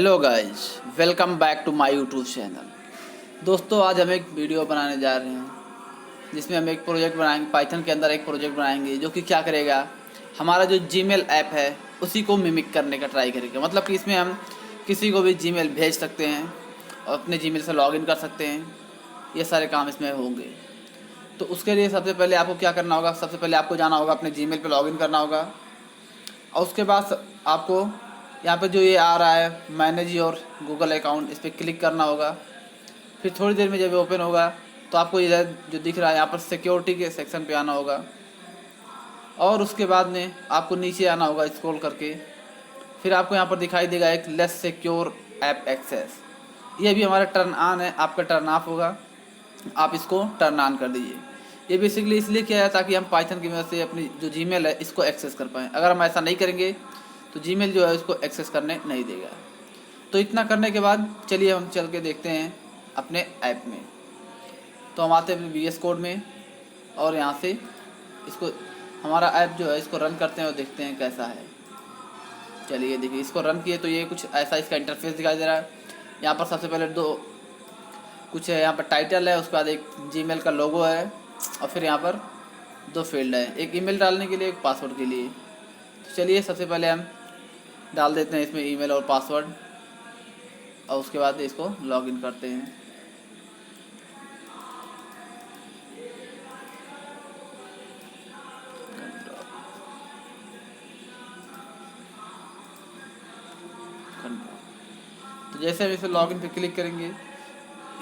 Hello guys, welcome back to my YouTube channel. दोस्तों, आज हम एक वीडियो बनाने जा रहे हैं जिसमें हम एक प्रोजेक्ट बनाएंगे। पाइथन के अंदर एक प्रोजेक्ट बनाएंगे जो कि क्या करेगा, हमारा जो जीमेल ऐप है उसी को मिमिक करने का ट्राई करेगा। मतलब कि इसमें हम किसी को भी जीमेल भेज सकते हैं और अपने जीमेल से लॉगिन कर सकते हैं। ये सारे काम इसमें होंगे। तो उसके लिए सबसे पहले आपको क्या करना होगा, सबसे पहले आपको जाना होगा, अपने जीमेल पे लॉगिन करना होगा। और उसके बाद आपको यहाँ पे जो ये आ रहा है मैनेज योर गूगल अकाउंट, इस पर क्लिक करना होगा। फिर थोड़ी देर में जब ओपन होगा तो आपको इधर जो दिख रहा है यहाँ पर सिक्योरिटी के सेक्शन पे आना होगा। और उसके बाद में आपको नीचे आना होगा स्क्रॉल करके। फिर आपको यहाँ पर दिखाई देगा एक लेस सिक्योर ऐप एक्सेस। ये भी हमारा टर्न ऑन है, आपका टर्न ऑफ होगा, आप इसको टर्न ऑन कर दीजिए। ये बेसिकली इसलिए किया है ताकि हम पाइथन की मदद से अपनी जो जीमेल है इसको एक्सेस कर पाएँ। अगर हम ऐसा नहीं करेंगे तो जीमेल जो है उसको एक्सेस करने नहीं देगा। तो इतना करने के बाद चलिए हम चल के देखते हैं अपने ऐप में। तो हम आते हैं VS कोड में और यहाँ से इसको हमारा ऐप जो है इसको रन करते हैं और देखते हैं कैसा है। चलिए देखिए, इसको रन किए तो ये कुछ ऐसा इसका इंटरफेस दिखाई दे रहा है। यहाँ पर सबसे पहले दो कुछ है, यहाँ पर टाइटल है, उसके बाद एक जीमेल का लोगो है और फिर यहाँ पर दो फील्ड है, एक ईमेल डालने के लिए, एक पासवर्ड के लिए। तो चलिए सबसे पहले हम डाल देते हैं इसमें ईमेल और पासवर्ड और उसके बाद इसको लॉगिन करते हैं। तो जैसे हम इसे लॉगिन पे क्लिक करेंगे,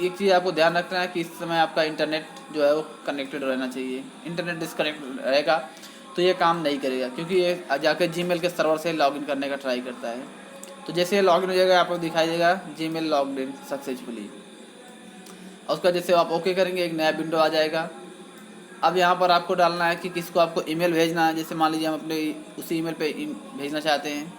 एक चीज़ आपको ध्यान रखना है कि इस समय आपका इंटरनेट जो है वो कनेक्टेड रहना चाहिए। इंटरनेट डिसकनेक्ट रहेगा तो ये काम नहीं करेगा, क्योंकि ये जाकर जीमेल के सर्वर से लॉगिन करने का ट्राई करता है। तो जैसे ये लॉगिन हो जाएगा आपको दिखाई देगा जीमेल लॉग्ड इन सक्सेसफुली। और उसका जैसे आप ओके करेंगे एक नया विंडो आ जाएगा। अब यहाँ पर आपको डालना है कि किसको आपको ईमेल भेजना है। जैसे मान लीजिए हम अपने उसी ईमेल पे भेजना चाहते हैं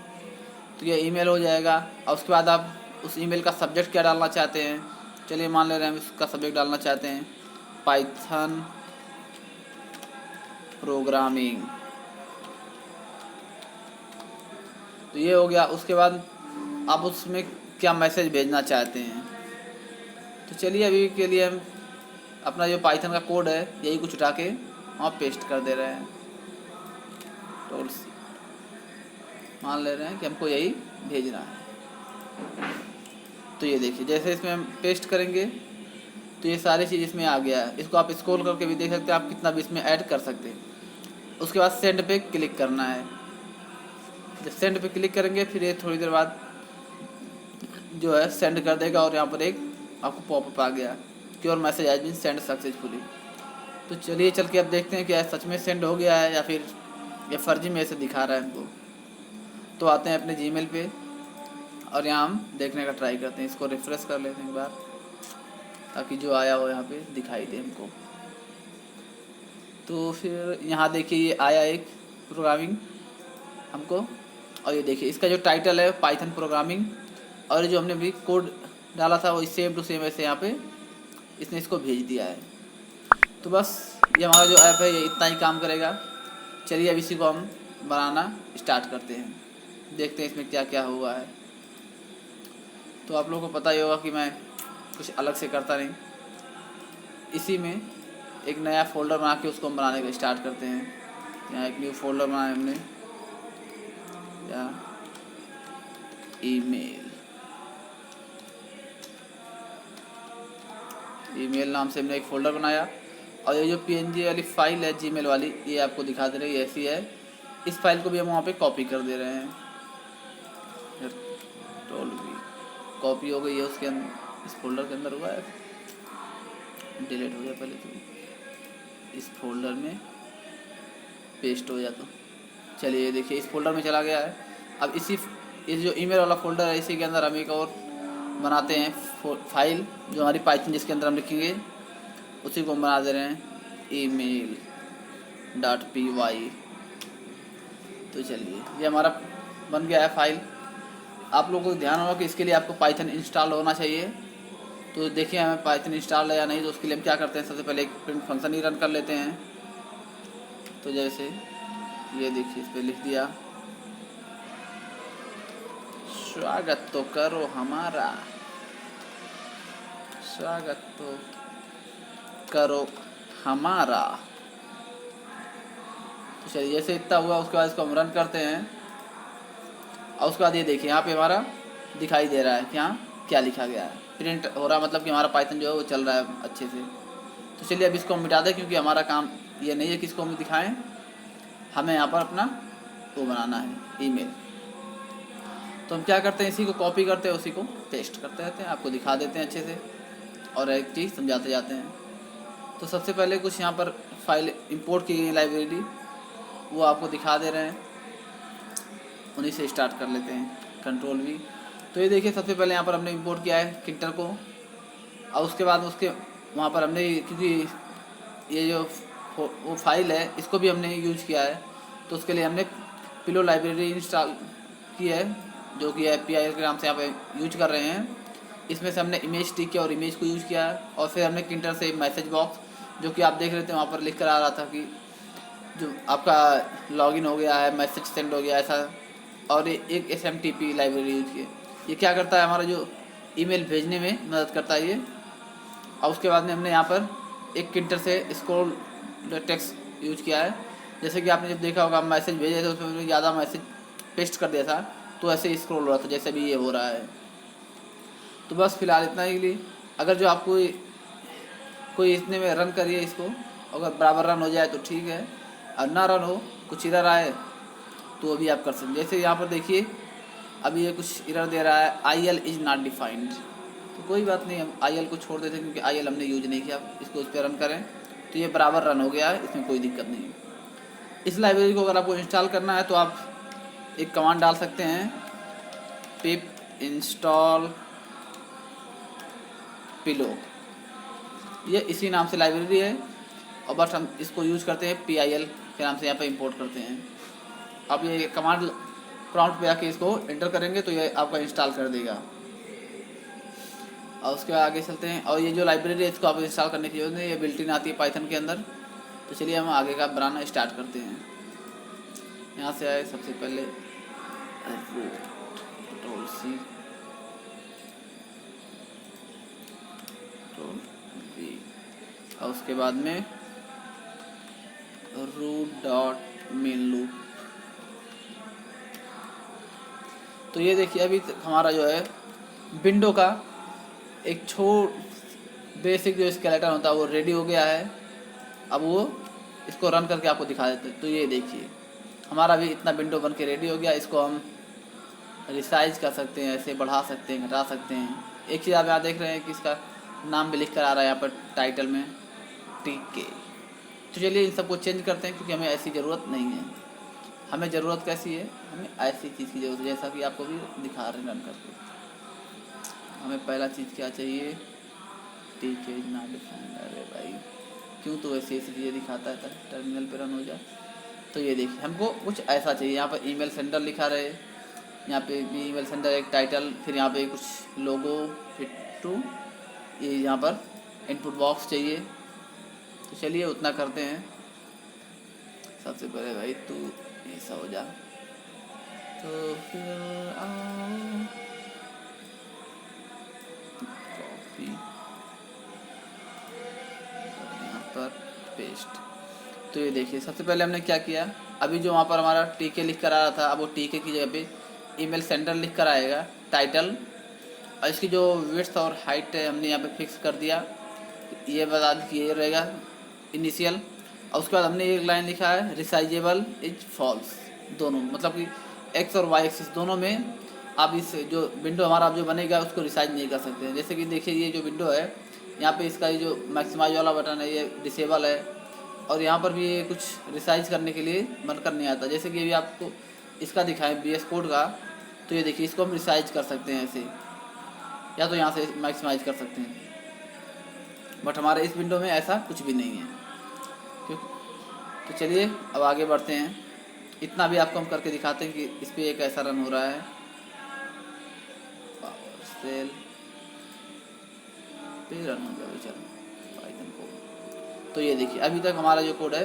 तो ये ईमेल हो जाएगा। और उसके बाद आप उस ईमेल का सब्जेक्ट क्या डालना चाहते हैं। चलिए मान ले रहे हैं हम इसका सब्जेक्ट डालना चाहते हैं पाइथन प्रोग्रामिंग। तो ये हो गया। उसके बाद आप उसमें क्या मैसेज भेजना चाहते हैं। तो चलिए अभी के लिए हम अपना जो पाइथन का कोड है यही कुछ उठा के वहाँ पेस्ट कर दे रहे हैं। टोल सी मान ले रहे हैं कि हमको यही भेजना है। तो ये देखिए, जैसे इसमें हम पेस्ट करेंगे तो ये सारी चीज़ इसमें आ गया है। इसको आप स्क्रॉल करके भी देख सकते हैं, आप कितना भी इसमें ऐड कर सकते हैं। उसके बाद सेंड पे क्लिक करना है। जब सेंड पे क्लिक करेंगे फिर ये थोड़ी देर बाद जो है सेंड कर देगा और यहाँ पर एक आपको पॉपअप आ गया कि और message has been send successfully. तो चलिए चल के अब देखते हैं कि सच में सेंड हो गया है या फिर ये फर्जी में ऐसे दिखा रहा है हमको। तो आते हैं अपने जीमेल पे और यहाँ हम देखने का ट्राई करते हैं। इसको रिफ्रेश कर लेते हैं एक बार ताकि जो आया हो यहाँ पे दिखाई दे हमको। तो फिर यहाँ देखिए ये आया एक प्रोग्रामिंग हमको, और ये देखिए इसका जो टाइटल है पाइथन प्रोग्रामिंग, और जो हमने भी कोड डाला था वो सेम टू सेम ऐसे यहाँ पे इसने इसको भेज दिया है। तो बस ये हमारा जो ऐप है ये इतना ही काम करेगा। चलिए अब इसी को हम बनाना स्टार्ट करते हैं, देखते हैं इसमें क्या क्या हुआ है। तो आप लोगों को पता ही होगा कि मैं कुछ अलग से करता नहीं। इसी में एक नया फ़ोल्डर बना के उसको हम बनाने का स्टार्ट करते हैं। यहाँ एक न्यू फोल्डर बनाया हमने, या ईमेल नाम से हमने एक फ़ोल्डर बनाया। और ये जो PNG वाली फ़ाइल है जीमेल वाली, ये आपको दिखा दे रही है ऐसी है। इस फाइल को भी हम वहाँ पे कॉपी कर दे रहे हैं। टोल भी कॉपी हो गई है, उसके अंदर इस फोल्डर के अंदर हुआ है, डिलीट हो गया पहले तो इस फोल्डर में पेस्ट हो जाता। चलिए देखिए इस फोल्डर में चला गया है। अब इस जो ईमेल वाला फोल्डर है इसी के अंदर हम एक और बनाते हैं फाइल जो हमारी पाइथन जिसके अंदर हम लिखेंगे उसी को हम बना दे रहे हैं email.py। तो चलिए ये हमारा बन गया है फाइल। आप लोगों को ध्यान होगा कि इसके लिए आपको पाइथन इंस्टॉल होना चाहिए। तो देखिए हमें पाइथन इंस्टॉल है या नहीं। तो उसके लिए हम क्या करते हैं, सबसे पहले एक प्रिंट फंक्शन ही रन कर लेते हैं। तो जैसे ये देखिए इस पर लिख दिया स्वागत तो करो हमारा, स्वागत तो करो हमारा। तो चलिए जैसे इतना हुआ, उसके बाद इसको हम रन करते हैं और उसके बाद ये देखिए यहाँ पे हमारा दिखाई दे रहा है कि यहाँ क्या लिखा गया है, प्रिंट हो रहा है, मतलब कि हमारा पाइथन जो है वो चल रहा है अच्छे से। तो चलिए अब इसको हम मिटा दें, क्योंकि हमारा काम ये नहीं है कि इसको हम दिखाएं, हमें यहाँ पर अपना वो बनाना है ईमेल। तो हम क्या करते हैं, इसी को कॉपी करते हैं, उसी को पेस्ट करते रहते हैं, आपको दिखा देते हैं अच्छे से और एक चीज़ समझाते जाते हैं। तो सबसे पहले कुछ यहाँ पर फाइल इंपोर्ट की गई लाइब्रेरी, वो आपको दिखा दे रहे हैं, उन्हीं से स्टार्ट कर लेते हैं, कंट्रोल वी। तो ये देखिए सबसे पहले यहाँ पर हमने इंपोर्ट किया है किंटर को, और उसके बाद उसके वहाँ पर हमने, क्योंकि ये जो वो फाइल है इसको भी हमने यूज किया है, तो उसके लिए हमने पिलो लाइब्रेरी इंस्टॉल की है, जो कि PIL के नाम से यहाँ पे यूज कर रहे हैं। इसमें से हमने इमेज टिक किया और इमेज को यूज किया है, और फिर हमने किंटर से मैसेज बॉक्स, जो कि आप देख रहे थे वहाँ पर लिख कर आ रहा था कि जो आपका लॉगिन हो गया है, मैसेज सेंड हो गया ऐसा, और एक SMTP लाइब्रेरी यूज की। ये क्या करता है, हमारा जो ईमेल भेजने में मदद करता है ये। और उसके बाद में हमने यहाँ पर एक किंटर से स्क्रॉल टेक्स्ट यूज किया है, जैसे कि आपने जब देखा होगा मैसेज भेजे थे उसमें ज़्यादा मैसेज पेस्ट कर दिया था, तो ऐसे स्क्रॉल हो रहा था, जैसे भी ये हो रहा है। तो बस फिलहाल इतना ही लिए। अगर जो आपको कोई इतने में रन करिए इसको, अगर बराबर रन हो जाए तो ठीक है, और ना रन हो, कुछ एरर आए तो अभी आप कर सकते हैं। जैसे यहाँ पर देखिए अभी ये कुछ एरर दे रहा है, IL इज़ नॉट डिफाइंड। तो कोई बात नहीं, हम IL को छोड़ देते हैं, क्योंकि IL हमने यूज नहीं किया। इसको इस पर रन करें तो ये बराबर रन हो गया है, इसमें कोई दिक्कत नहीं है। इस लाइब्रेरी को अगर आपको इंस्टॉल करना है तो आप एक कमांड डाल सकते हैं, पिप इंस्टॉल पिलो। ये इसी नाम से लाइब्रेरी है, और बस हम इसको यूज करते हैं PIL के नाम से, यहाँ पे इंपोर्ट करते हैं। अब ये कमांड प्रॉम्प्ट पे आके इसको एंटर करेंगे तो ये आपका इंस्टॉल कर देगा। और उसके बाद आगे चलते हैं, और ये जो लाइब्रेरी है इसको आप इंस्टॉल करने की जरूरत नहीं, ये बिल्ट इन आती है पाइथन के अंदर। तो चलिए हम आगे का बनाना स्टार्ट करते हैं। यहाँ से आए सबसे पहले Control-C, Control-V, और उसके बाद में root.main loop। तो ये देखिए अभी हमारा जो है विंडो का एक बेसिक जो स्केलेटन होता है वो रेडी हो गया है। अब वो इसको रन करके आपको दिखा देते हैं। तो ये देखिए हमारा भी इतना विंडो बन के रेडी हो गया। इसको हम रिसाइज कर सकते हैं, ऐसे बढ़ा सकते हैं, घटा सकते हैं। एक चीज़ आप यहाँ देख रहे हैं कि इसका नाम भी लिख कर आ रहा है यहाँ पर टाइटल में, TK। तो चलिए इन सबको चेंज करते हैं, क्योंकि हमें ऐसी ज़रूरत नहीं है। हमें ज़रूरत कैसी है, हमें ऐसी चीज़ की ज़रूरत है, जैसा कि आपको भी दिखा रहे हैं रन करके। हमें पहला चीज़ क्या चाहिए, TK इज नॉट डिफाइंड। अरे भाई क्यों तो ऐसी चीज़ें दिखाता है, टर्मिनल पे रन हो जाए। तो ये देखिए हमको कुछ ऐसा चाहिए। यहाँ पर ईमेल सेंडर लिखा रहे, यहाँ पे भी ईमेल सेंडर एक टाइटल, फिर यहाँ पे कुछ लोगो, फिर टू, ये यहाँ पर इनपुट बॉक्स चाहिए। तो चलिए उतना करते हैं। सबसे पहले भाई तू ऐसा हो जा, तो फिर आओ कॉपी यहाँ पर पेस्ट। तो ये देखिए सबसे पहले हमने क्या किया, अभी जो वहाँ पर हमारा TK लिख कर आ रहा था, अब वो TK की जगह पे ईमेल सेंडर लिख कर आएगा टाइटल। और इसकी जो विड्थ और हाइट है हमने यहाँ पे फिक्स कर दिया, ये बता दी ये रहेगा इनिशियल। और उसके बाद हमने एक लाइन लिखा है रिसाइजेबल इज फॉल्स। दोनों मतलब कि X और Y एक्सिस दोनों में आप इस जो विंडो हमारा जो बनेगा उसको रिसाइज नहीं कर सकते हैं। जैसे कि देखिए ये जो विंडो है यहाँ पे इसका ये जो मैक्सिमाइज वाला बटन है ये डिसेबल है, और यहाँ पर भी ये कुछ रिसाइज करने के लिए बनकर नहीं आता। जैसे कि अभी आपको इसका दिखाएं VS कोड का, तो ये देखिए इसको हम रिसाइज कर सकते हैं ऐसे, या तो यहाँ से मैक्सिमाइज कर सकते हैं। बट हमारे इस विंडो में ऐसा कुछ भी नहीं है, क्यों। तो चलिए अब आगे बढ़ते हैं। इतना भी आपको हम करके दिखाते हैं कि इस पर एक ऐसा रन हो रहा है पावर सेल पे रन हो जाए चलो पाइथन को। तो ये देखिए अभी तक हमारा जो कोड है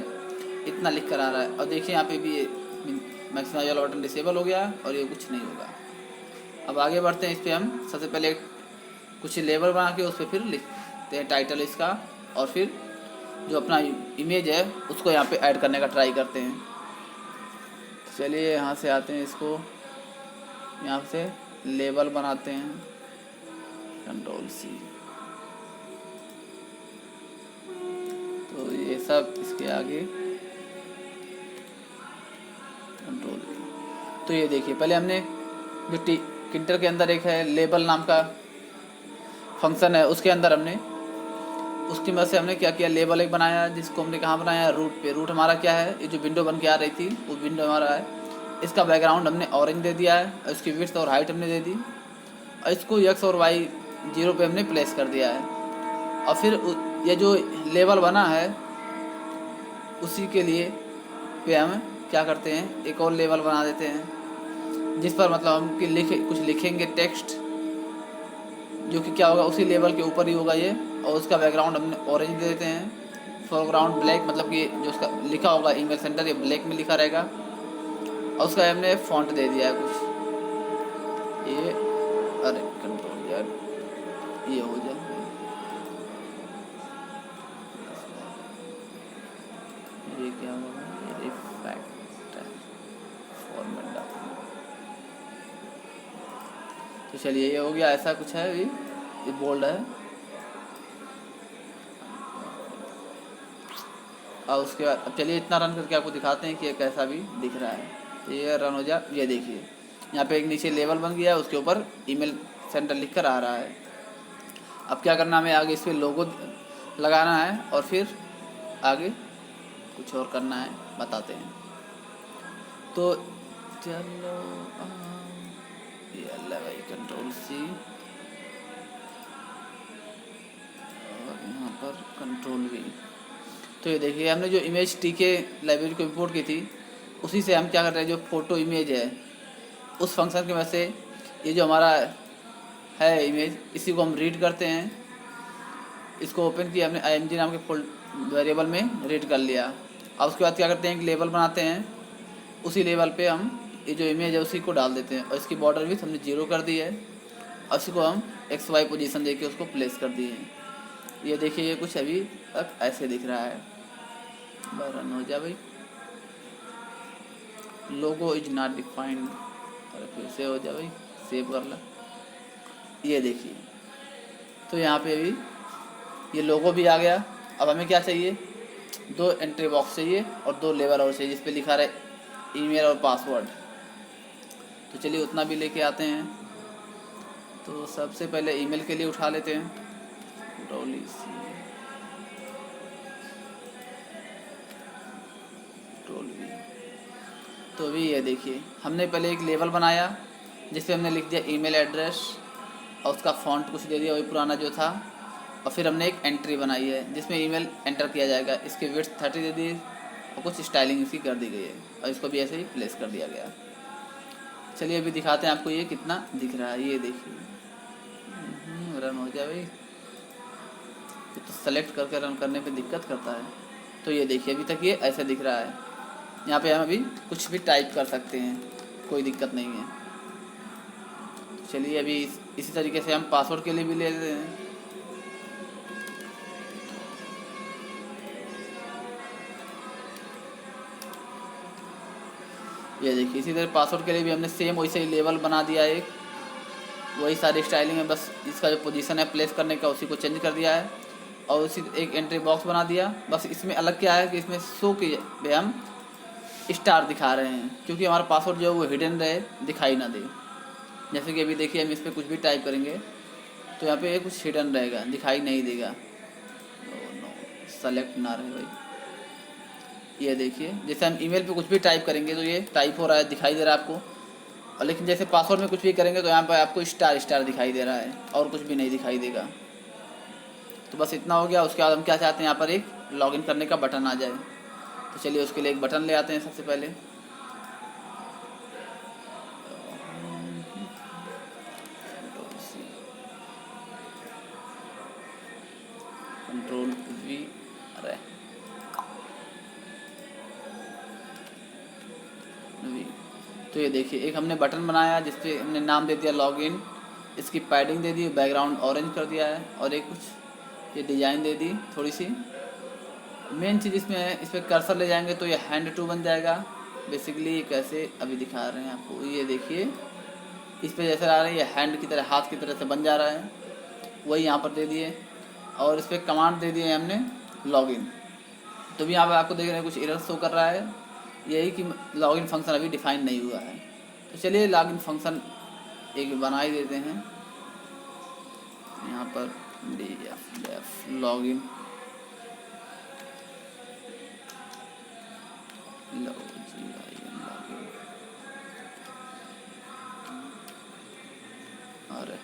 इतना लिख कर आ रहा है, और देखिए यहाँ पे भी ये मैक्सिमाइज वाला बटन डिसेबल हो गया और ये कुछ नहीं होगा। अब आगे बढ़ते हैं। इस पर हम सबसे पहले कुछ लेबल बना के उस पर फिर लिखते हैं टाइटल इसका, और फिर जो अपना इमेज है उसको यहाँ पे ऐड करने का ट्राई करते हैं। चलिए यहाँ से आते हैं, इसको यहाँ से लेबल बनाते हैं, Ctrl+C। तो ये सब इसके आगे Ctrl+V। तो ये देखिए, पहले हमने जो किंटर के अंदर एक है लेबल नाम का फंक्शन है, उसके अंदर हमने उसकी मदद से हमने क्या किया, लेबल एक बनाया, जिसको हमने कहाँ बनाया, रूट पे। रूट हमारा क्या है, ये जो विंडो बन के आ रही थी वो विंडो हमारा है। इसका बैकग्राउंड हमने ऑरेंज दे दिया है, और इसकी विड्थ और हाइट हमने दे दी, और इसको एक्स और वाई 0 पे हमने प्लेस कर दिया है। और फिर ये जो लेबल बना है उसी के लिए पे हम क्या करते हैं, एक और लेबल बना देते हैं, जिस पर मतलब हम कुछ लिखेंगे टेक्स्ट, जो कि क्या होगा उसी लेवल के ऊपर ही होगा ये। और उसका बैकग्राउंड हमने ऑरेंज दे देते हैं, फोरग्राउंड ब्लैक, मतलब कि जो उसका लिखा होगा ईमेल सेंटर ये ब्लैक में लिखा रहेगा। और उसका हमने फॉन्ट दे दिया है कुछ ये, अरे कंट्रोल यार, ये हो जाए, ये क्या होगा, ये इफेक्ट फॉर्मेट डाल। तो चलिए ये हो गया, ऐसा कुछ है, ये बोल्ड है। और उसके बाद अब चलिए इतना रन करके आपको दिखाते हैं कि ये कैसा भी दिख रहा है। ये रन हो जा, ये देखिए यहाँ पे एक नीचे लेवल बन गया है, उसके ऊपर ईमेल सेंटर लिख कर आ रहा है। अब क्या करना, हमें आगे इस पर लोगो लगाना है, और फिर आगे कुछ और करना है, बताते हैं। तो चलो ये अल्लाह भाई, Ctrl+C, और यहाँ पर Ctrl+V। तो ये देखिए, हमने जो इमेज टी के लाइब्रेरी को इंपोर्ट की थी, उसी से हम क्या कर रहे हैं, जो फ़ोटो इमेज है उस फंक्शन की वजह से ये जो हमारा है इमेज, इसी को हम रीड करते हैं। इसको ओपन किया हमने, img नाम के वेरिएबल में रीड कर लिया। अब उसके बाद क्या करते हैं, एक लेबल बनाते हैं, उसी लेवल पे हम ये जो इमेज है उसी को डाल देते हैं, और इसकी बॉर्डर भी हमने 0 कर दी है, और इसी को हम XY पोजीशन देके उसको प्लेस कर दिए हैं। ये देखिए, ये कुछ अभी तक ऐसे दिख रहा है। रन हो जा भाई, लोगो इज नॉट डिफाइंड, अरे फिर से हो जा भाई, सेव कर ला। ये देखिए, तो यहाँ पे अभी ये लोगो भी आ गया। अब हमें क्या चाहिए, 2 एंट्री बॉक्स चाहिए और 2 लेवल और चाहिए, जिस पे लिखा रहे ईमेल और पासवर्ड। तो चलिए उतना भी लेके आते हैं। तो सबसे पहले ईमेल के लिए उठा लेते हैं, Ctrl+C, Ctrl+V। तो अभी ये देखिए, हमने पहले एक लेवल बनाया जिसपे हमने लिख दिया ईमेल एड्रेस, और उसका फॉन्ट कुछ दे दिया वही पुराना जो था। और फिर हमने एक एंट्री बनाई है जिसमें ईमेल एंटर किया जाएगा, इसकी विड्थ 30 दे दी, और कुछ स्टाइलिंग इसकी कर दी गई है, और इसको भी ऐसे ही प्लेस कर दिया गया। चलिए अभी दिखाते हैं आपको ये कितना दिख रहा है। ये देखिए, रन हो जाए भाई, तो सेलेक्ट करके रन करने पे दिक्कत करता है। तो ये देखिए, अभी तक ये ऐसे दिख रहा है। यहाँ पे हम अभी कुछ भी टाइप कर सकते हैं, कोई दिक्कत नहीं है। चलिए अभी इसी तरीके से हम पासवर्ड के लिए भी ले लेते हैं। ये देखिए, इसी तरह पासवर्ड के लिए भी हमने सेम वैसे ही लेवल बना दिया है, एक वही सारी स्टाइलिंग है, बस इसका जो पोजीशन है प्लेस करने का उसी को चेंज कर दिया है, और उसी एक एंट्री बॉक्स बना दिया। बस इसमें अलग क्या है कि इसमें शो के पे हम स्टार दिखा रहे हैं, क्योंकि हमारा पासवर्ड जो है वो हिडन रहे, दिखाई ना दे। जैसे कि अभी देखिए, हम इस पर कुछ भी टाइप करेंगे तो यहाँ पे कुछ हिडन रहेगा, दिखाई नहीं देगा। नो, सेलेक्ट ना रहे भाई। ये देखिए, जैसे हम ईमेल पे कुछ भी टाइप करेंगे तो ये टाइप हो रहा है, दिखाई दे रहा है आपको, और लेकिन जैसे पासवर्ड में कुछ भी करेंगे तो यहाँ पर आपको स्टार स्टार दिखाई दे रहा है, और कुछ भी नहीं दिखाई देगा। तो बस इतना हो गया। उसके बाद हम क्या चाहते हैं, यहाँ पर एक लॉगिन करने का बटन आ जाए। तो चलिए उसके लिए एक बटन ले आते हैं सबसे पहले। Ctrl+V, अरे V। तो तो ये देखिए एक हमने बटन बनाया जिस पे हमने नाम दे दिया लॉगिन, इसकी पैडिंग दे दी, बैकग्राउंड ऑरेंज कर दिया है, और एक कुछ ये डिज़ाइन दे दी थोड़ी सी। मेन चीज़ इसमें है, इस पर कर्सर ले जाएंगे तो ये हैंड टू बन जाएगा। बेसिकली ये कैसे अभी दिखा रहे हैं आपको, ये देखिए इस पर जैसे आ रहा है ये हैंड की तरह, हाथ की तरह से बन जा रहा है, वही यहाँ पर दे दिए। और इस पर कमांड दे दिए हमने लॉगिन। तो भी यहाँ पर आपको देख रहे हैं कुछ एरर शो कर रहा है, यही कि लॉगिन फंक्शन अभी डिफाइन नहीं हुआ है। तो चलिए लॉगिन फंक्शन एक बना ही देते हैं। यहाँ पर df लॉगिन और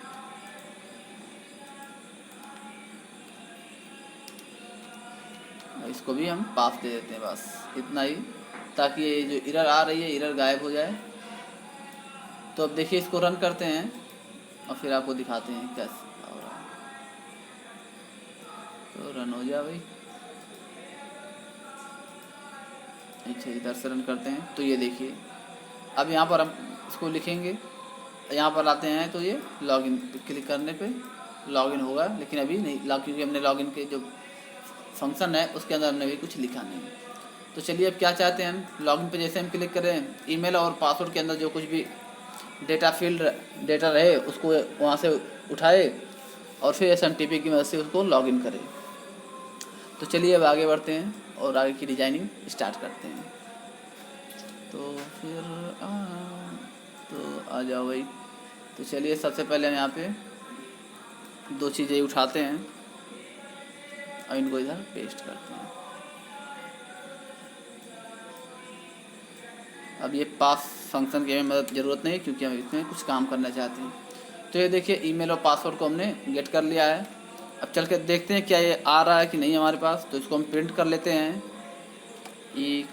इसको भी हम पास दे देते हैं, बस इतना ही, ताकि ये जो एरर आ रही है एरर गायब हो जाए। तो अब देखिए इसको रन करते हैं और फिर आपको दिखाते हैं कैसे हो रहा है। तो रन हो जाए भाई। अच्छा इधर से रन करते हैं तो ये देखिए अब यहाँ पर हम इसको लिखेंगे, यहाँ पर आते हैं तो ये लॉगिन क्लिक करने पे लॉगिन होगा, लेकिन अभी नहीं क्योंकि हमने लॉगिन के जो फंक्शन है उसके अंदर हमने भी कुछ लिखा नहीं। तो चलिए अब क्या चाहते हैं हम, लॉगिन पे जैसे हम क्लिक करें, ईमेल और पासवर्ड के अंदर जो कुछ भी डेटा फील्ड डेटा रहे उसको वहाँ से उठाए और फिर SMTP की मदद से उसको लॉगिन करें। तो चलिए अब आगे बढ़ते हैं और आगे की डिजाइनिंग स्टार्ट करते हैं। तो फिर आ जाओ भाई। तो चलिए सबसे पहले हम यहाँ पे दो चीज़ें उठाते हैं और इनको इधर पेस्ट करते हैं। अब ये पास फंक्शन की हमें मदद ज़रूरत नहीं क्योंकि हम इसमें कुछ काम करना चाहते हैं। तो ये देखिए ईमेल और पासवर्ड को हमने गेट कर लिया है। अब चल के देखते हैं क्या ये आ रहा है कि नहीं हमारे पास। तो इसको हम प्रिंट कर लेते हैं E,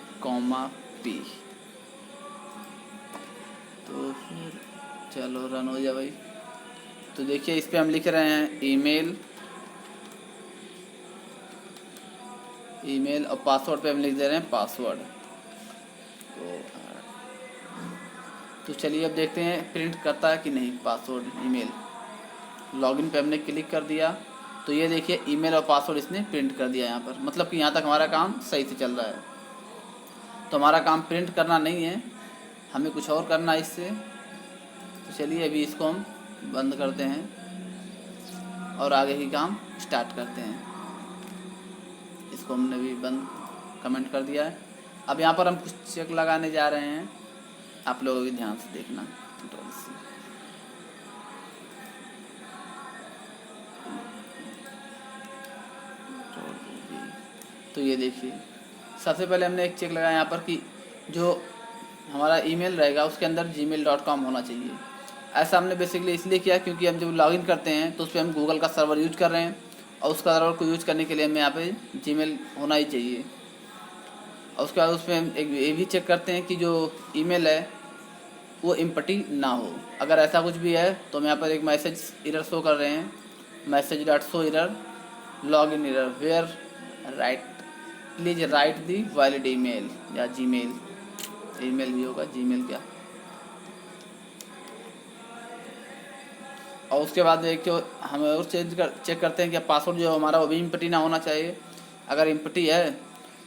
P। तो फिर चलो रन हो जाए भाई। तो देखिए इस पर हम लिख रहे हैं ईमेल और पासवर्ड पे हम लिख दे रहे हैं पासवर्ड। तो चलिए अब देखते हैं प्रिंट करता है कि नहीं पासवर्ड ईमेल। लॉगिन पे हमने क्लिक कर दिया तो ये देखिए ईमेल और पासवर्ड इसने प्रिंट कर दिया यहाँ पर, मतलब कि यहाँ तक हमारा काम सही से चल रहा है। तो हमारा काम प्रिंट करना नहीं है, हमें कुछ और करना है इससे। तो चलिए अभी इसको हम बंद करते हैं और आगे ही काम स्टार्ट करते हैं। इसको हमने भी बंद कमेंट कर दिया है। अब यहाँ पर हम कुछ चेक लगाने जा रहे हैं, आप लोगों भी ध्यान से देखना। तो ये देखिए सबसे पहले हमने एक चेक लगाया यहाँ पर कि जो हमारा ईमेल रहेगा उसके अंदर gmail.com होना चाहिए। ऐसा हमने बेसिकली इसलिए किया क्योंकि हम जब लॉगिन करते हैं तो उस पर हम गूगल का सर्वर यूज कर रहे हैं और उस सर्वर को यूज करने के लिए हमें यहाँ पे जीमेल होना ही चाहिए। और उसके बाद उसमें हम एक ये भी चेक करते हैं कि जो ईमेल है वो एम्प्टी ना हो। अगर ऐसा कुछ भी है तो हम यहाँ पर एक मैसेज एरर शो कर रहे हैं, message.show error login error where write please write the valid email या जीमेल, ईमेल भी होगा जीमेल क्या। और उसके बाद एक जो हम और चेक करते हैं कि पासवर्ड जो हमारा वो भी एम्प्टी ना होना चाहिए। अगर एम्प्टी है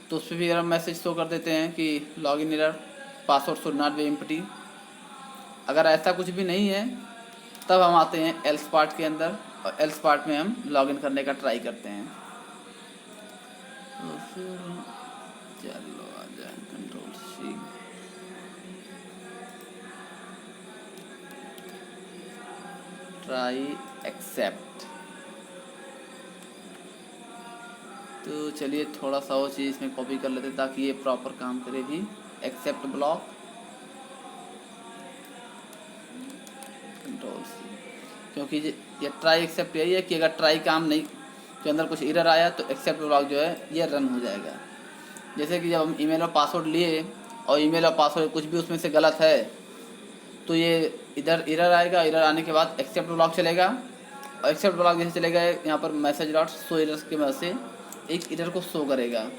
तो उस पर भी हम मैसेज शो कर देते हैं कि login error password should not be empty. अगर ऐसा कुछ भी नहीं है तब हम आते हैं एल्स पार्ट के अंदर और एल्स पार्ट में हम लॉगिन करने का ट्राई करते हैं। तो फिर चलो आ जाए Ctrl+C। Try except. तो चलिए थोड़ा सा वो चीज़ इसमें कॉपी कर लेते ताकि ये प्रॉपर काम करे भी। एक्सेप्ट ब्लॉक Ctrl+C, क्योंकि ये ट्राई एक्सेप्ट यही है कि अगर ट्राई काम नहीं के अंदर कुछ एरर आया तो एक्सेप्ट ब्लॉक जो है ये रन हो जाएगा। जैसे कि जब हम ईमेल और पासवर्ड लिए और ईमेल और पासवर्ड कुछ भी उसमें से गलत है तो ये इधर एरर आएगा, एरर आने के बाद एक्सेप्ट ब्लॉक चलेगा और एक्सेप्ट ब्लॉक जैसे चलेगा यहाँ पर message.show एरर की मदद से एक एरर को शो करेगा।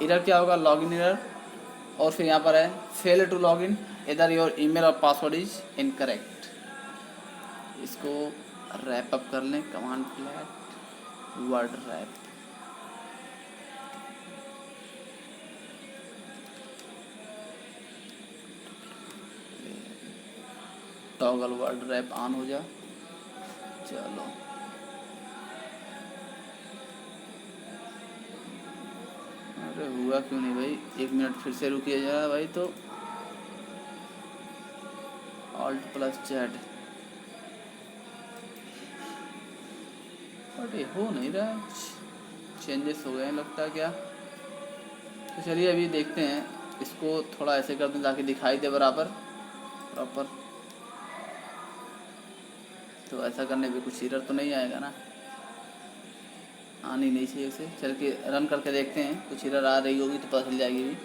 एरर क्या होगा, लॉगिन एरर और फिर यहाँ पर है फेल टू लॉग इन, इधर योर ईमेल और पासवर्ड इज इनकरेक्ट। इसको रैप अप कर लें, command flat word rap. Toggle word rap on हो जा। चलो अरे हुआ क्यों नहीं भाई, 1 मिनट फिर से रुकिए जरा भाई। तो Alt+Z, बट ये हो नहीं रहा, चेंजेस हो गए हैं लगता है क्या। तो चलिए अभी देखते हैं, इसको थोड़ा ऐसे कर दें ताकि दिखाई दे बराबर प्रॉपर। तो ऐसा करने पे कुछ एरर तो नहीं आएगा ना, आनी नहीं चाहिए उसे। चल के रन करके देखते हैं, कुछ एरर आ रही होगी तो पता चल जाएगी भी।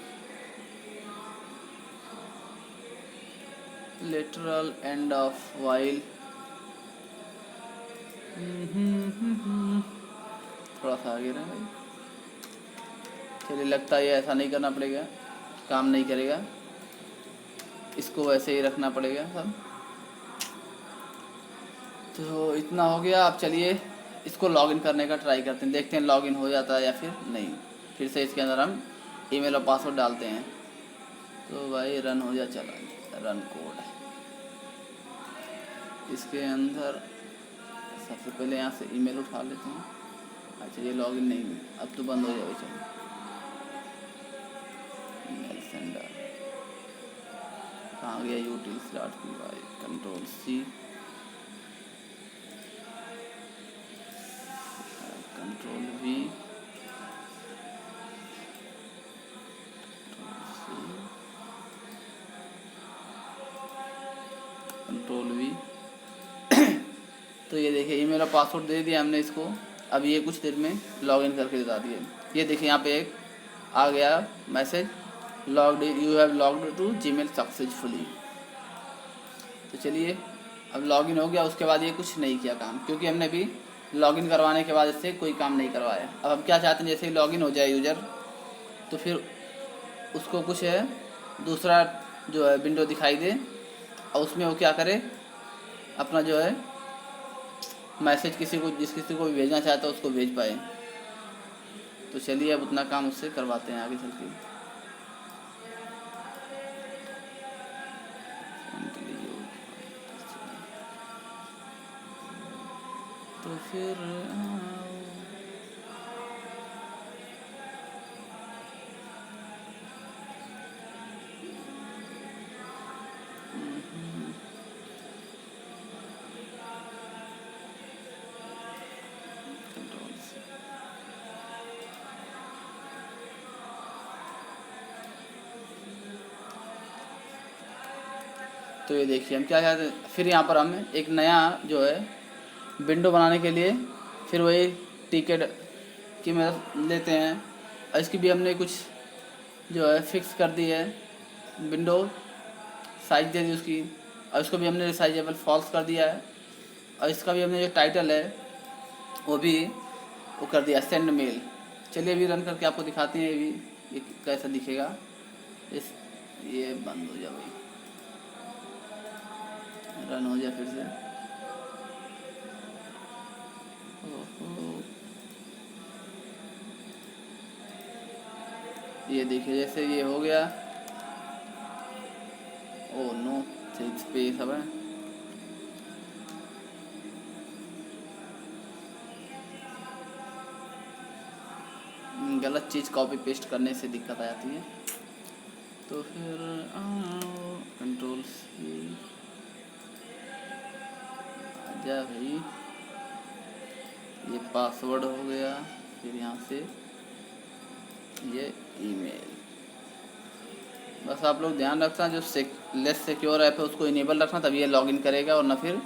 लिटरल एंड ऑफ वाइल, थोड़ा सा आगे रहा भाई। चलिए लगता है ये ऐसा नहीं करना पड़ेगा, काम नहीं करेगा, इसको वैसे ही रखना पड़ेगा सब। तो इतना हो गया। अब चलिए इसको लॉगिन करने का ट्राई करते हैं, देखते हैं लॉगिन हो जाता है या फिर नहीं। फिर से इसके अंदर हम ईमेल और पासवर्ड डालते हैं। तो भाई रन हो जा, चला रन कोड। इसके अंदर सबसे पहले यहाँ से ईमेल उठा लेते हैं। अच्छा ये लॉगिन नहीं है, अब तो बंद हो जाएगा। चलो ईमेल सेंडर कहाँ गया, utils.py, Ctrl+C, Ctrl+V, Ctrl+V। तो ये देखिए ईमेल और पासवर्ड दे दिया हमने इसको। अब ये कुछ देर में लॉगिन करके बता दिए। ये देखिए यहाँ पे एक आ गया message, logged, you have logged to Gmail successfully. तो चलिए अब लॉगिन हो गया। उसके बाद ये कुछ नहीं किया काम, क्योंकि हमने भी लॉगिन करवाने के बाद इससे कोई काम नहीं करवाया। अब हम क्या चाहते हैं, जैसे ही लॉगिन हो जाए यूज़र तो फिर उसको कुछ है दूसरा जो है विंडो दिखाई दे, और उसमें वो क्या करे, अपना जो है मैसेज किसी को, किसी को भी भेजना चाहता है उसको भेज पाए। तो चलिए अब उतना काम उससे करवाते हैं आगे चल के। तो फिर तो ये देखिए हम क्या चाहते हैं। फिर यहाँ पर हम एक नया जो है विंडो बनाने के लिए फिर वही टिकट की मदद लेते हैं, और इसकी भी हमने कुछ जो है फिक्स कर दी है, विंडो साइज दे दी उसकी, और इसको भी हमने रिसाइजेबल फॉल्स कर दिया है, और इसका भी हमने जो टाइटल है वो भी वो कर दिया सेंड मेल। चलिए अभी रन करके आपको दिखाते हैं ये कैसा दिखेगा। इस ये बंद हो जाए भाई, रन हो जाए फिर से। ये देखिए जैसे ये हो गया। ओ नो, स्पेस अब है। गलत चीज़ कॉपी पेस्ट करने से दिक्कत आ जाती है। तो फिर Ctrl+C आजा भाई, ये पासवर्ड हो गया। फिर यहाँ से ये ईमेल। बस आप लोग ध्यान रखना, जो लेस सिक्योर ऐप है उसको इनेबल रखना, तभी ये लॉगिन करेगा, और ना फिर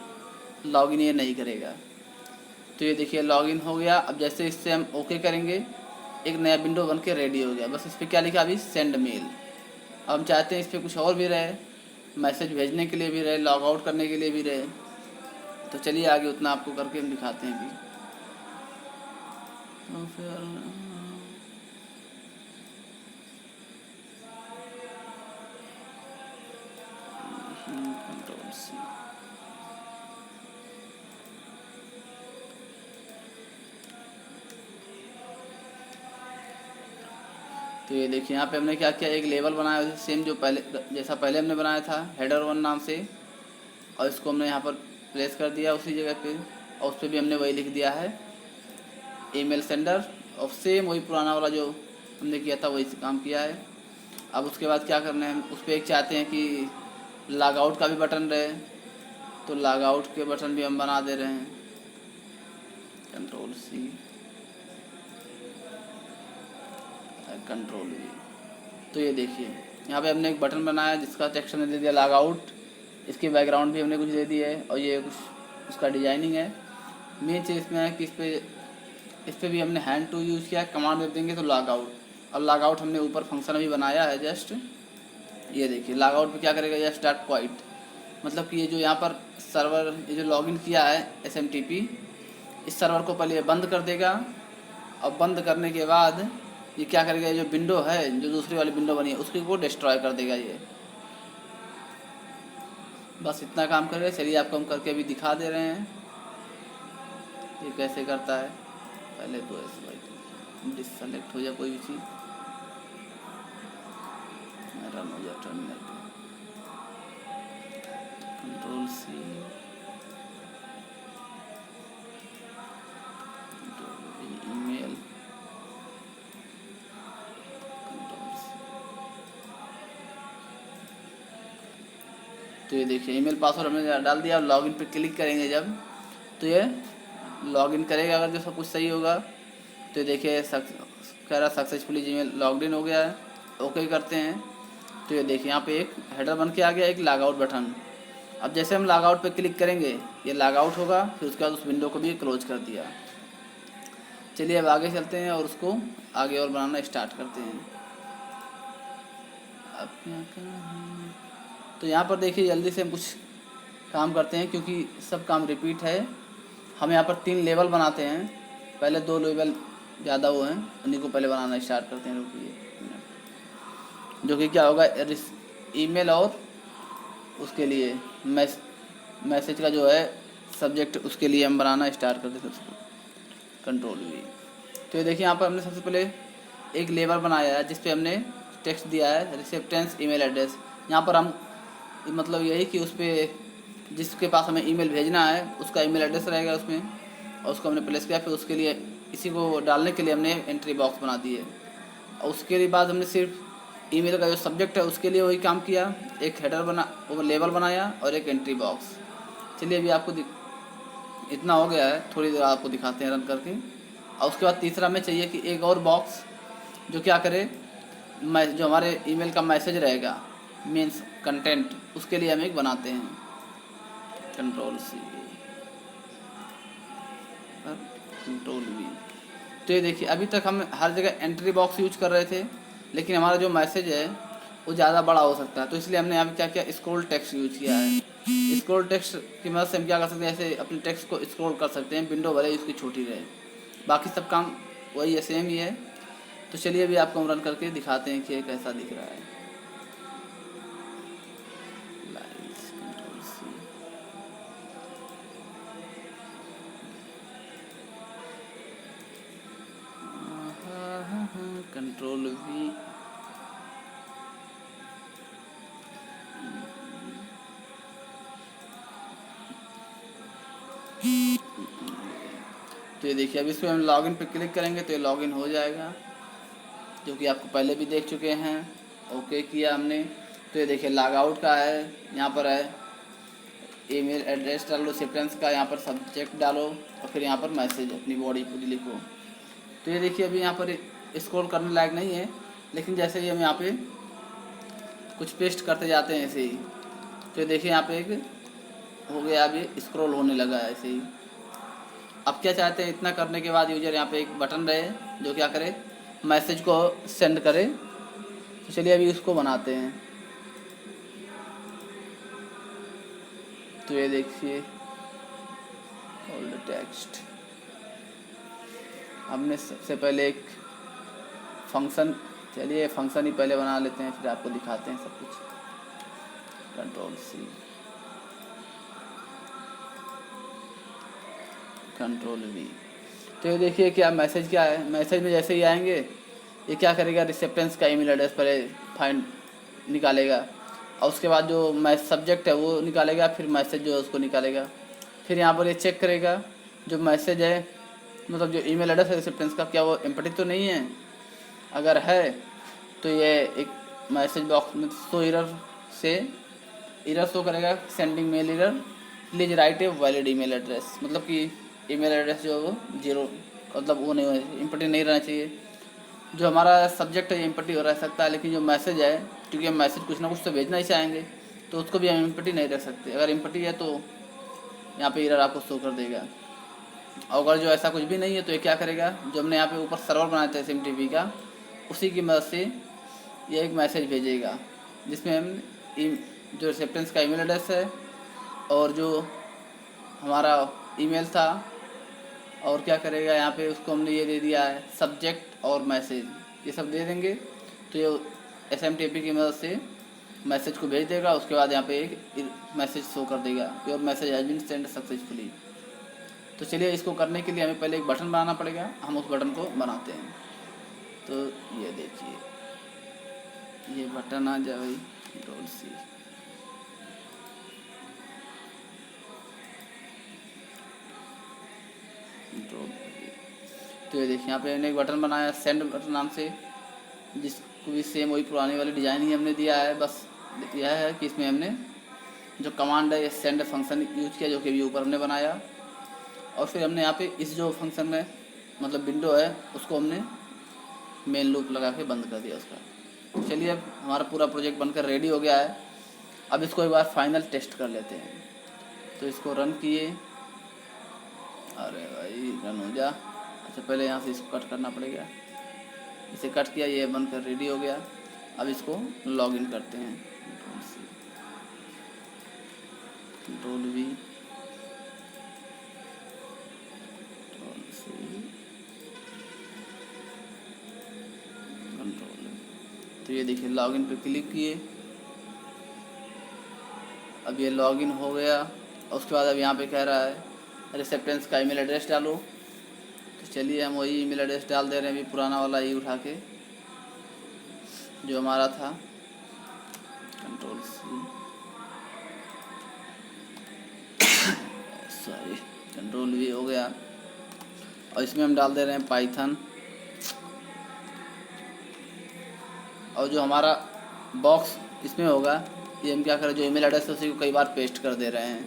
लॉगिन ये नहीं करेगा। तो ये देखिए लॉगिन हो गया। अब जैसे इससे हम ओके करेंगे, एक नया विंडो बन के रेडी हो गया। बस इस पर क्या लिखा अभी, सेंड मेल। अब हम चाहते हैं इस पर कुछ और भी रहे, मैसेज भेजने के लिए भी रहे, लॉग आउट करने के लिए भी रहे। तो चलिए आगे उतना आपको करके हम दिखाते हैं भी। तो फिर तो ये देखिए यहाँ पे हमने क्या किया, एक लेबल बनाया सेम जो पहले जैसा पहले हमने बनाया था हेडर 1 नाम से, और इसको हमने यहाँ पर प्लेस कर दिया उसी जगह पे, और उस पर भी हमने वही लिख दिया है ईमेल सेंडर, और सेम वही पुराना वाला जो हमने किया था वही काम किया है। अब उसके बाद क्या करना है, उस पर एक चाहते हैं कि लॉग आउट का भी बटन रहे, तो लॉग आउट के बटन भी हम बना दे रहे हैं, Ctrl+C Ctrl+V। तो ये देखिए यहाँ पे हमने एक बटन बनाया जिसका टेक्स्ट हमने दे दिया लॉग आउट, इसकी बैकग्राउंड भी हमने कुछ दे दी है, और ये कुछ उसका डिजाइनिंग है। मेन चीज़ इसमें है कि इस पे भी हमने हैंड टू यूज़ किया, कमांड दे देंगे तो लॉग आउट। और लॉग आउट हमने ऊपर फंक्शन भी बनाया है जस्ट, ये देखिए लॉग आउट पे क्या करेगा, यह स्टार्ट क्वाइट, मतलब कि ये जो यहाँ पर सर्वर ये जो लॉगिन किया है SMTP, इस सर्वर को पहले बंद कर देगा, और बंद करने के बाद ये क्या करेगा, ये जो विंडो है जो दूसरी वाली विंडो बनी है उसकी को डिस्ट्रॉय कर देगा ये। बस इतना काम करेगा। चलिए आपको हम करके अभी दिखा दे रहे हैं ये कैसे करता है। पहले तो ऐसे भाई डिससेलेक्ट हो जाए कोई भी चीज़, रन हो जाए टर्मिनल पे, Ctrl+C ईमेल, तो ये देखिए ईमेल पासवर्ड हमने डाल दिया। लॉगिन पे क्लिक करेंगे जब, तो ये लॉगिन करेगा। अगर जो सब कुछ सही होगा तो ये देखिए कह रहा सक्सेसफुली जीमेल लॉग्ड इन हो गया है, ओके करते हैं। तो ये देखिए यहाँ पे एक हेडर बन के आ गया, एक लॉग आउट बटन। अब जैसे हम लॉग आउट पे क्लिक करेंगे ये लॉग आउट होगा, फिर उसके बाद उस विंडो को भी क्लोज कर दिया। चलिए अब आगे चलते हैं और उसको आगे और बनाना स्टार्ट करते हैं। अब क्या करें, तो यहाँ पर देखिए जल्दी से हम कुछ काम करते हैं क्योंकि सब काम रिपीट है। हम यहाँ पर 3 लेवल बनाते हैं, पहले 2 लेवल ज़्यादा वो हैं, उन्हीं को पहले बनाना स्टार्ट करते हैं। रुकिए, जो कि क्या होगा ईमेल और उसके लिए मैसेज का जो है सब्जेक्ट, उसके लिए हम बनाना स्टार्ट कर देते हैं उसको Ctrl+V। तो ये देखिए यहाँ पर हमने सबसे पहले एक लेबल बनाया है जिस पे हमने टेक्स्ट दिया है रिसेप्टेंस ईमेल एड्रेस। यहाँ पर हम मतलब यही कि उस पर जिसके पास हमें ईमेल भेजना है उसका ईमेल एड्रेस रहेगा उसमें, और उसको हमने प्लेस किया। फिर उसके लिए इसी को डालने के लिए हमने एंट्री बॉक्स बना दी है, और उसके बाद हमने सिर्फ ईमेल का जो सब्जेक्ट है उसके लिए वही काम किया, एक हेडर बना वो लेबल बनाया और एक एंट्री बॉक्स। चलिए अभी आपको इतना हो गया है, थोड़ी देर आपको दिखाते हैं रन करके। और उसके बाद तीसरा में चाहिए कि एक और बॉक्स जो क्या करे, जो हमारे ईमेल का मैसेज रहेगा मीन्स कंटेंट, उसके लिए हम एक बनाते हैं Ctrl+C Ctrl+V। तो ये देखिए अभी तक हम हर जगह एंट्री बॉक्स यूज कर रहे थे, लेकिन हमारा जो मैसेज है वो ज़्यादा बड़ा हो सकता है, तो इसलिए हमने यहाँ पे क्या किया, स्क्रॉल टेक्स्ट यूज किया है। स्क्रॉल टेक्स्ट की मदद से हम क्या कर सकते हैं, ऐसे अपने टेक्स्ट को स्क्रॉल कर सकते हैं, विंडो भले ही उसकी छोटी रहे, बाकी सब काम वही है, सेम ही है। तो चलिए अभी आपको हम रन करके दिखाते हैं कि ये कैसा दिख रहा है। Ctrl+V तो ये देखिए अब इसमें हम लॉगिन पे क्लिक करेंगे तो ये लॉगिन हो जाएगा, जो कि आपको पहले भी देख चुके हैं। ओके किया हमने, तो ये देखिए लॉग आउट का है, यहाँ पर है ईमेल एड्रेस डालो, रिसेप्टेंस का यहाँ पर सब्जेक्ट डालो, और फिर यहाँ पर मैसेज अपनी बॉडी पूरी लिखो। तो ये देखिए अभी यहाँ पर स्क्रॉल करने लायक नहीं है, लेकिन जैसे ही हम यहाँ पे कुछ पेस्ट करते जाते हैं ऐसे ही, तो ये देखिए यहाँ पे एक हो गया, अभी स्क्रॉल होने लगा है ऐसे ही। अब क्या चाहते हैं, इतना करने के बाद यूजर यहाँ पे एक बटन रहे जो क्या करे, मैसेज को सेंड करे। तो चलिए अभी उसको बनाते हैं। तो ये देखिए होल्ड टेक्स्ट, हमने सबसे पहले एक फंक्शन, चलिए फंक्शन ही पहले बना लेते हैं, फिर आपको दिखाते हैं सब कुछ। Ctrl+C Ctrl+V। तो ये देखिए क्या मैसेज क्या है, मैसेज में जैसे ही आएंगे ये क्या करेगा, रिसेप्टेंस का ईमेल एड्रेस पहले फाइंड निकालेगा और उसके बाद जो सब्जेक्ट है वो निकालेगा, फिर मैसेज जो है उसको निकालेगा। फिर यहाँ पर ये चेक करेगा जो मैसेज है, मतलब जो ईमेल एड्रेस है रिसेप्टेंस का, क्या वो एम्प्टी तो नहीं है। अगर है तो ये एक मैसेज बॉक्स में एरर शो करेगा, sending mail error, please write a valid email address, मतलब कि ईमेल एड्रेस जो है वो जीरो, मतलब वो नहीं एम्प्टी नहीं रहना चाहिए। जो हमारा सब्जेक्ट है एम्प्टी हो रह सकता है, लेकिन जो मैसेज है, क्योंकि हम मैसेज कुछ ना कुछ तो भेजना ही चाहेंगे, तो उसको भी हम एम्प्टी नहीं रख सकते। अगर एम्प्टी है तो यहाँ पे एरर आपको शो कर देगा। और अगर जो ऐसा कुछ भी नहीं है तो ये क्या करेगा, जो हमने यहाँ पे ऊपर सर्वर बनाया था SMTP का, उसी की मदद से ये एक मैसेज भेजेगा जिसमें हम जो रिसेप्टेंस का ईमेल एड्रेस है और जो हमारा ईमेल था, और क्या करेगा यहाँ पे उसको हमने ये दे दिया है सब्जेक्ट और मैसेज, ये सब दे देंगे तो ये SMTP की मदद से मैसेज को भेज देगा। उसके बाद यहाँ पे एक मैसेज शो कर देगा, your message has been send successfully. तो चलिए इसको करने के लिए हमें पहले एक बटन बनाना पड़ेगा, हम उस बटन को बनाते हैं। तो ये देखिए, ये बटन आ जाए कंट्रोल सी, तो ये देखिए यहाँ पे हमने एक बटन बनाया सेंड बटन नाम से, जिसको भी सेम वही पुरानी वाली डिज़ाइन ही हमने दिया है। बस यह है कि इसमें हमने जो कमांड है ये सेंड फंक्शन यूज किया, जो कि भी ऊपर हमने बनाया, और फिर हमने यहाँ पे इस जो फंक्शन में मतलब विंडो है उसको हमने मेन लूप लगा के बंद कर दिया उसका। चलिए अब हमारा पूरा प्रोजेक्ट बनकर रेडी हो गया है। अब इसको एक बार फाइनल टेस्ट कर लेते हैं। तो इसको रन किए, अरे भाई रन हो जा। अच्छा पहले यहाँ से इसको कट करना पड़ेगा, इसे कट किया, ये बनकर रेडी हो गया। अब इसको लॉगिन करते हैं, कंट्रोल V, तो ये देखिए लॉगिन पे क्लिक किए, अब ये लॉगिन हो गया। और उसके बाद अब यहाँ पे कह रहा है रिसेप्टेंस का ईमेल एड्रेस डालो। तो चलिए हम वही ईमेल एड्रेस डाल दे रहे हैं, अभी पुराना वाला ही उठा के जो हमारा था, control C, sorry control V हो गया। और इसमें हम डाल दे रहे हैं पाइथन, और जो हमारा बॉक्स इसमें होगा ये हम क्या करें, जो ईमेल एड्रेस है उसी को कई बार पेस्ट कर दे रहे हैं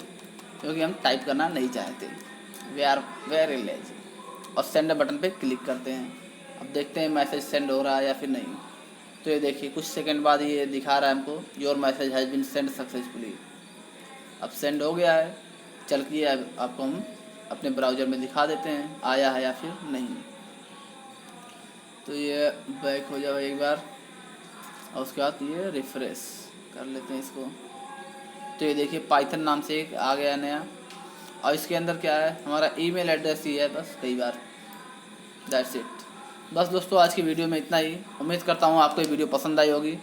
क्योंकि हम टाइप करना नहीं चाहते, वी आर वेरी लेजी। और सेंड बटन पे क्लिक करते हैं। अब देखते हैं मैसेज सेंड हो रहा है या फिर नहीं। तो ये देखिए कुछ सेकंड बाद ये दिखा रहा है हमको, your message has been send successfully. अब सेंड हो गया है। चल के आपको हम अपने ब्राउज़र में दिखा देते हैं आया है या फिर नहीं। तो ये बैक हो जाए एक बार, और उसके बाद ये रिफ्रेश कर लेते हैं इसको। तो ये देखिए पाइथन नाम से एक आ गया नया, और इसके अंदर क्या है, हमारा ईमेल एड्रेस ही है बस कई बार, दैट्स इट। बस दोस्तों आज की वीडियो में इतना ही। उम्मीद करता हूँ आपको ये वीडियो पसंद आई होगी।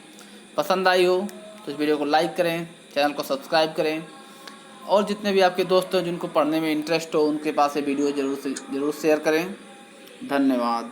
पसंद आई हो तो इस वीडियो को लाइक करें, चैनल को सब्सक्राइब करें, और जितने भी आपके दोस्त हैं जिनको पढ़ने में इंटरेस्ट हो उनके पास ये वीडियो ज़रूर शेयर करें। धन्यवाद।